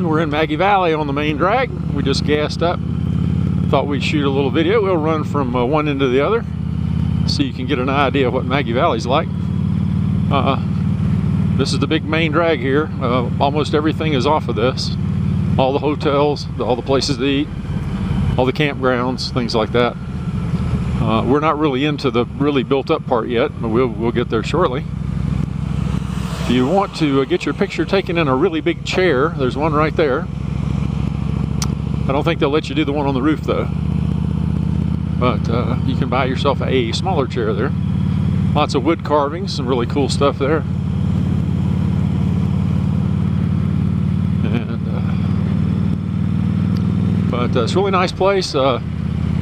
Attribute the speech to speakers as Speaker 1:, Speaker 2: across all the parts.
Speaker 1: We're in Maggie Valley on the main drag. We just gassed up. Thought we'd shoot a little video. We'll run from one end to the other so you can get an idea of what Maggie Valley's like. This is the big main drag here. Almost everything is off of this. All the hotels, all the places to eat, all the campgrounds, things like that. We're not really into the really built up part yet, but we'll get there shortly. If you want to get your picture taken in a really big chair, there's one right there. I don't think they'll let you do the one on the roof though. But you can buy yourself a smaller chair there. Lots of wood carvings, some really cool stuff there. But it's a really nice place.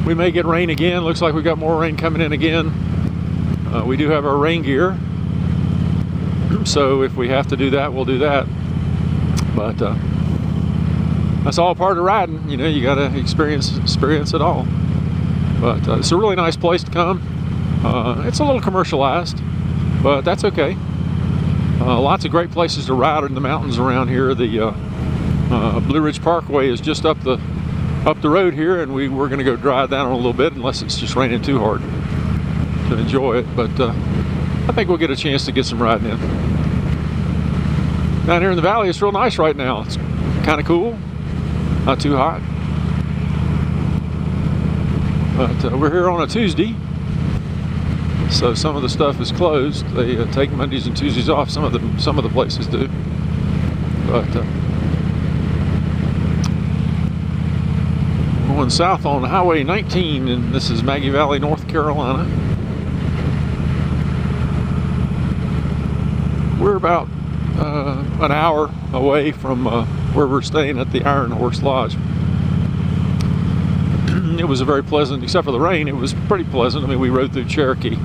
Speaker 1: We may get rain again. Looks like we got more rain coming in again. We do have our rain gear. So if we have to do that, we'll do that. But that's all part of riding. You know, you got to experience it all. But it's a really nice place to come. It's a little commercialized, but that's okay. Lots of great places to ride in the mountains around here. The Blue Ridge Parkway is just up the road here, and we're going to go drive down a little bit, unless it's just raining too hard to enjoy it. But I think we'll get a chance to get some riding in. Down here in the valley, it's real nice right now. It's kind of cool, not too hot. But we're here on a Tuesday, so some of the stuff is closed. They take Mondays and Tuesdays off. Some of the places do. But going south on Highway 19, and this is Maggie Valley, North Carolina. We're about an hour away from where we're staying at the Iron Horse Lodge. It was a very pleasant, except for the rain, it was pretty pleasant. I mean, we rode through Cherokee,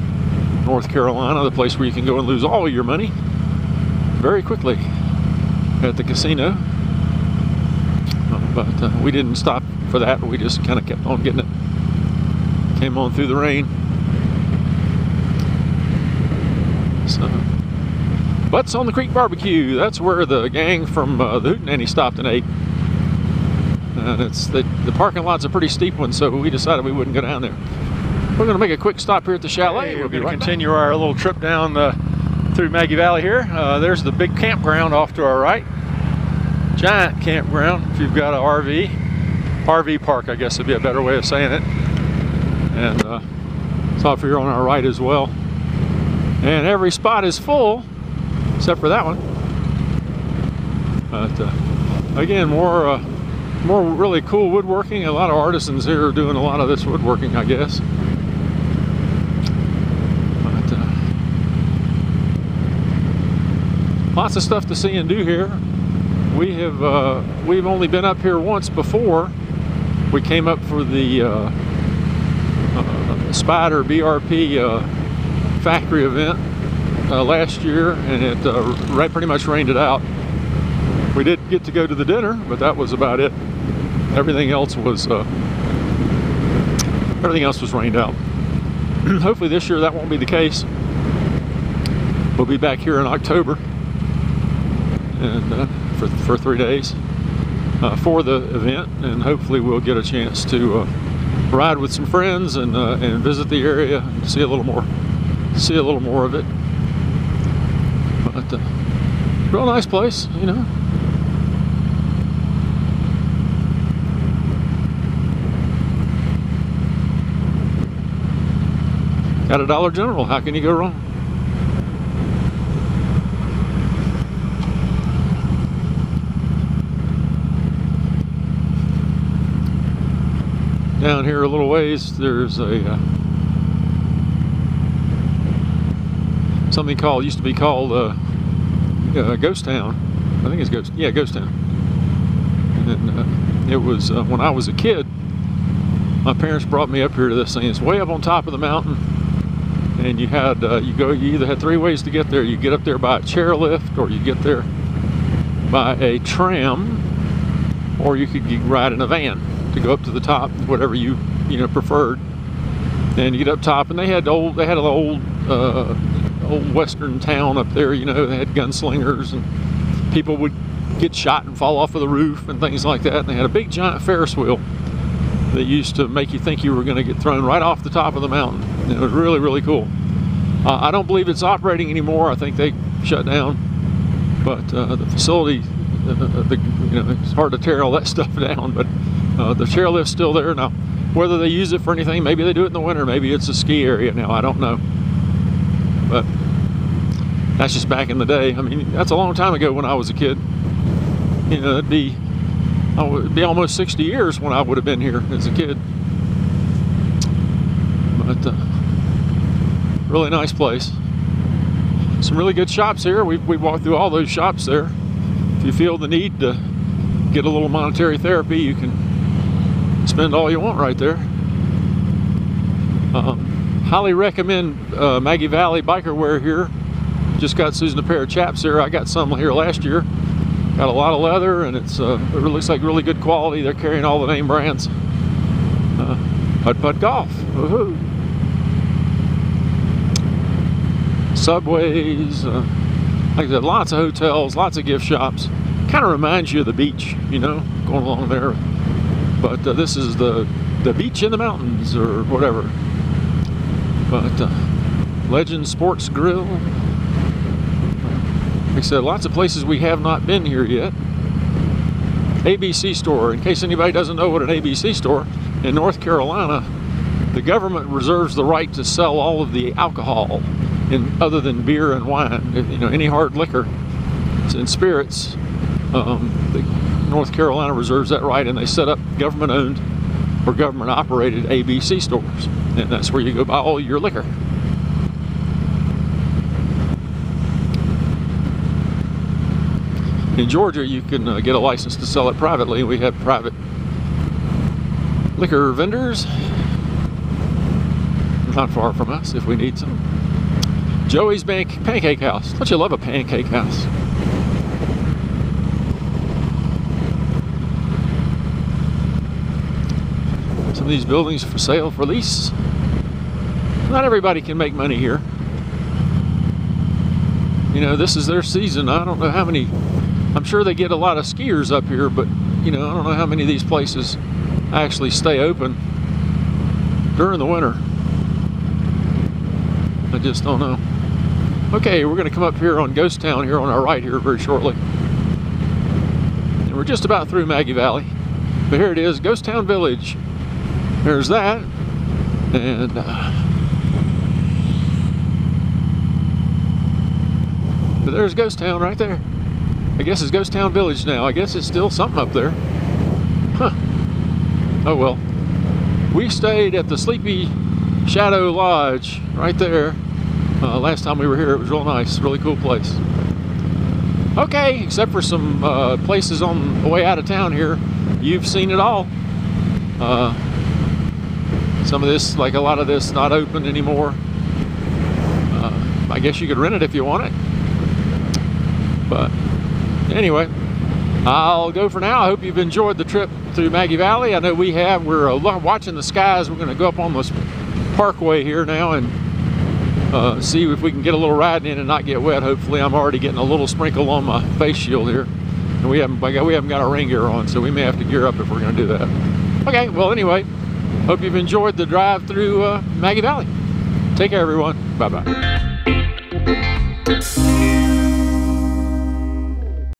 Speaker 1: North Carolina, the place where you can go and lose all your money very quickly at the casino. But we didn't stop for that. We just kind of kept on getting it. Came on through the rain. So, Butts on the Creek Barbecue. That's where the gang from the Hootenanny stopped and ate. And the parking lot's a pretty steep one, so we decided we wouldn't go down there. We're going to make a quick stop here at the chalet. We'll be right continue back. Our little trip down through Maggie Valley here. There's the big campground off to our right. Giant campground if you've got an RV park, I guess would be a better way of saying it. And it's off here on our right as well. And every spot is full except for that one. But again, more really cool woodworking. A lot of artisans here are doing a lot of this woodworking, I guess. But lots of stuff to see and do here. We've only been up here once before. We came up for the Spider BRP factory event last year, and it pretty much rained it out. We did get to go to the dinner, but that was about it. Everything else was rained out. Hopefully this year that won't be the case. We'll be back here in October, and for 3 days for the event, and hopefully we'll get a chance to ride with some friends and visit the area and see a little more of it. But real nice place, you know. Got a Dollar General, how can you go wrong? Down here a little ways, there's a something used to be called Ghost Town. I think it's Ghost Town. And it was when I was a kid. My parents brought me up here to this thing. It's way up on top of the mountain, and you either had 3 ways to get there. You get up there by a chairlift, or you get there by a tram, or you could ride in a van to go up to the top, whatever you preferred. And you get up top, and they had an old western town up there. You know, they had gunslingers, and people would get shot and fall off of the roof and things like that. And they had a big giant Ferris wheel that used to make you think you were going to get thrown right off the top of the mountain. And it was really, really cool. I don't believe it's operating anymore. I think they shut down. But the facility, you know, it's hard to tear all that stuff down. But the chairlift's still there now. Whether they use it for anything, maybe they do it in the winter. Maybe it's a ski area now. I don't know. But that's just back in the day. I mean, that's a long time ago when I was a kid. You know, it'd be almost 60 years when I would have been here as a kid. But really nice place. Some really good shops here. We walked through all those shops there. If you feel the need to get a little monetary therapy, you can spend all you want right there. Highly recommend Maggie Valley biker wear here. Just got Susan a pair of chaps here. I got some here last year. Got a lot of leather, and it looks like really good quality. They're carrying all the name brands. Putt Golf. Woohoo! Subways. Like I said, lots of hotels, lots of gift shops. Kind of reminds you of the beach, you know, going along there. But this is the beach in the mountains or whatever. But Legend Sports Grill. Like I said, lots of places we have not been here yet. ABC store. In case anybody doesn't know what an ABC store, in North Carolina, the government reserves the right to sell all of the alcohol, other than beer and wine. You know, any hard liquor and spirits. North Carolina reserves that right, and they set up government-owned or government-operated ABC stores, and that's where you go buy all your liquor. In Georgia, you can get a license to sell it privately. We have private liquor vendors not far from us if we need some. Joey's Pancake House. Don't you love a pancake house? Some of these buildings are for sale, for lease. Not everybody can make money here. You know, this is their season. I don't know how many. I'm sure they get a lot of skiers up here, but you know, I don't know how many of these places actually stay open during the winter. I just don't know. Okay, we're going to come up here on Ghost Town here on our right here very shortly. And we're just about through Maggie Valley. But here it is, Ghost Town Village. There's that. And but there's Ghost Town right there. I guess it's Ghost Town Village now. I guess it's still something up there. Huh. Oh well. We stayed at the Sleepy Shadow Lodge right there. Last time we were here, it was real nice. Really cool place. Okay, except for some places on the way out of town here. You've seen it all. Some of this, like a lot of this, not open anymore. I guess you could rent it if you want it. But anyway, I'll go for now. I hope you've enjoyed the trip through Maggie Valley. I know we have. We're watching the skies. We're going to go up on this parkway here now and see if we can get a little riding in and not get wet. Hopefully, I'm already getting a little sprinkle on my face shield here. And we haven't got our rain gear on, so we may have to gear up if we're going to do that. Okay, well anyway, hope you've enjoyed the drive through Maggie Valley. Take care, everyone. Bye-bye.